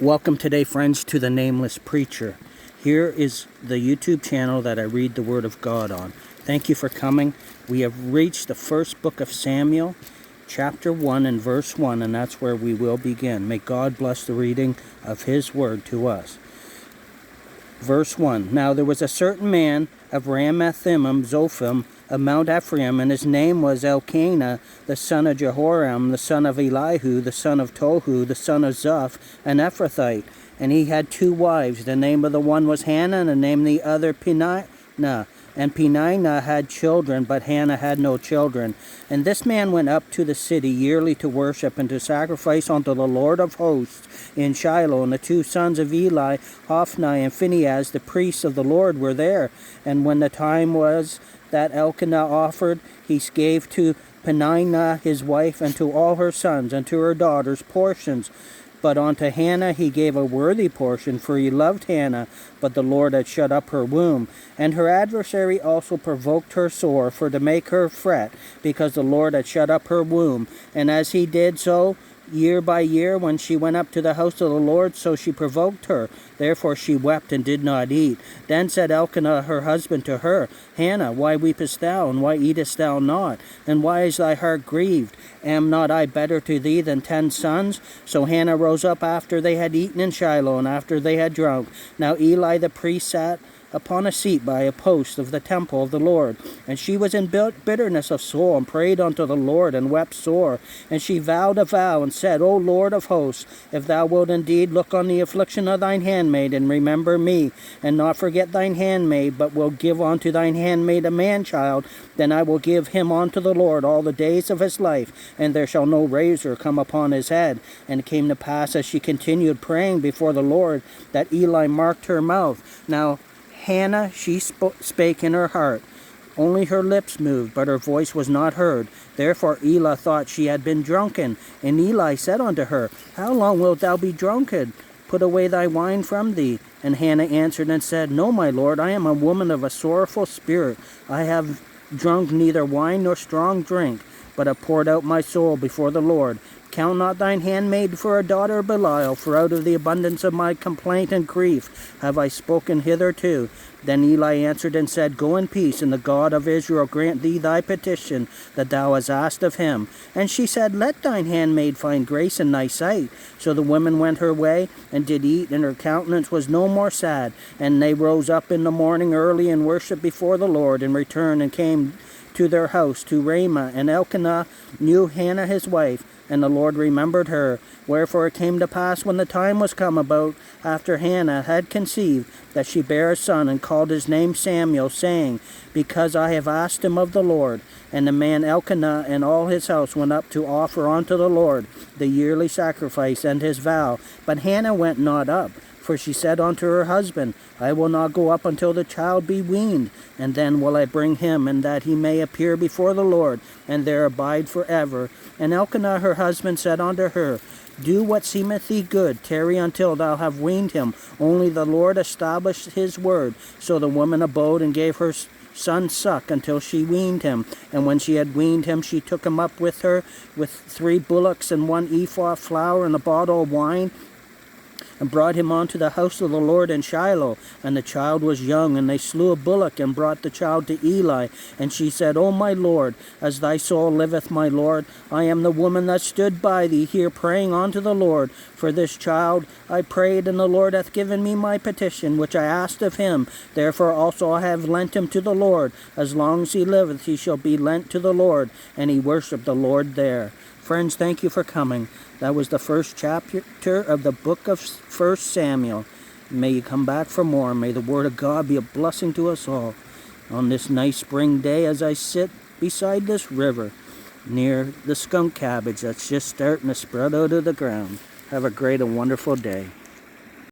Welcome today, friends, to the Nameless Preacher. Here is the YouTube channel that I read the Word of God on. Thank you for coming. We have reached the first book of Samuel, chapter 1 and verse 1, and that's where we will begin. May God bless the reading of His Word to us. Verse 1, Now there was a certain man of Ramathaim Zophim of Mount Ephraim, and his name was Elkanah, the son of Jehoram, the son of Elihu, the son of Tohu, the son of Zoph, an Ephrathite. And he had two wives. The name of the one was Hannah, and the name of the other Peninnah. And Peninnah had children, but Hannah had no children. And this man went up to the city yearly to worship and to sacrifice unto the Lord of hosts in Shiloh. And the two sons of Eli, Hophni and Phinehas, the priests of the Lord, were there. And when the time was that Elkanah offered, he gave to Peninnah his wife, and to all her sons, and to her daughters portions. But unto Hannah he gave a worthy portion, for he loved Hannah, but the Lord had shut up her womb. And her adversary also provoked her sore, for to make her fret, because the Lord had shut up her womb. And as he did so, year by year, when she went up to the house of the Lord, so she provoked her. Therefore she wept and did not eat. Then said Elkanah her husband to her, Hannah, why weepest thou, and why eatest thou not? And why is thy heart grieved? Am not I better to thee than 10 sons? So Hannah rose up after they had eaten in Shiloh, and after they had drunk. Now Eli the priest sat upon a seat by a post of the temple of the Lord. And she was in bitterness of soul, and prayed unto the Lord, and wept sore. And she vowed a vow, and said, O Lord of hosts, if thou wilt indeed look on the affliction of thine handmaid, and remember me, and not forget thine handmaid, but will give unto thine handmaid a man-child, then I will give him unto the Lord all the days of his life, and there shall no razor come upon his head. And it came to pass, as she continued praying before the Lord, that Eli marked her mouth. Now Hannah, she spake in her heart. Only her lips moved, but her voice was not heard. Therefore Eli thought she had been drunken. And Eli said unto her, How long wilt thou be drunken? Put away thy wine from thee. And Hannah answered and said, No, my lord, I am a woman of a sorrowful spirit. I have drunk neither wine nor strong drink, but have poured out my soul before the Lord. Count not thine handmaid for a daughter of Belial, for out of the abundance of my complaint and grief have I spoken hitherto. Then Eli answered and said, Go in peace, and the God of Israel grant thee thy petition that thou hast asked of him. And she said, Let thine handmaid find grace in thy sight. So the woman went her way, and did eat, and her countenance was no more sad. And they rose up in the morning early, and worshipped before the Lord, and returned, and came to their house to Ramah. And Elkanah knew Hannah his wife, and the Lord remembered her. Wherefore it came to pass, when the time was come about after Hannah had conceived, that she bare a son, and called his name Samuel, saying, Because I have asked him of the Lord. And the man Elkanah and all his house went up to offer unto the Lord the yearly sacrifice and his vow. But Hannah went not up, for she said unto her husband, I will not go up until the child be weaned, and then will I bring him, and that he may appear before the Lord, and there abide forever. And Elkanah her husband said unto her, Do what seemeth thee good, tarry until thou have weaned him. Only the Lord established his word. So the woman abode, and gave her son suck until she weaned him. And when she had weaned him, she took him up with her, with 3 bullocks, and 1 ephah of flour, and a bottle of wine, and brought him unto the house of the Lord in Shiloh. And the child was young, and they slew a bullock, and brought the child to Eli. And she said, O my Lord, as thy soul liveth, my Lord, I am the woman that stood by thee here praying unto the Lord. For this child I prayed, and the Lord hath given me my petition, which I asked of him. Therefore also I have lent him to the Lord. As long as he liveth, he shall be lent to the Lord. And he worshipped the Lord there. Friends, thank you for coming. That was the first chapter of the book of 1 Samuel. May you come back for more. May the Word of God be a blessing to us all on this nice spring day as I sit beside this river near the skunk cabbage that's just starting to sprout out of the ground. Have a great and wonderful day.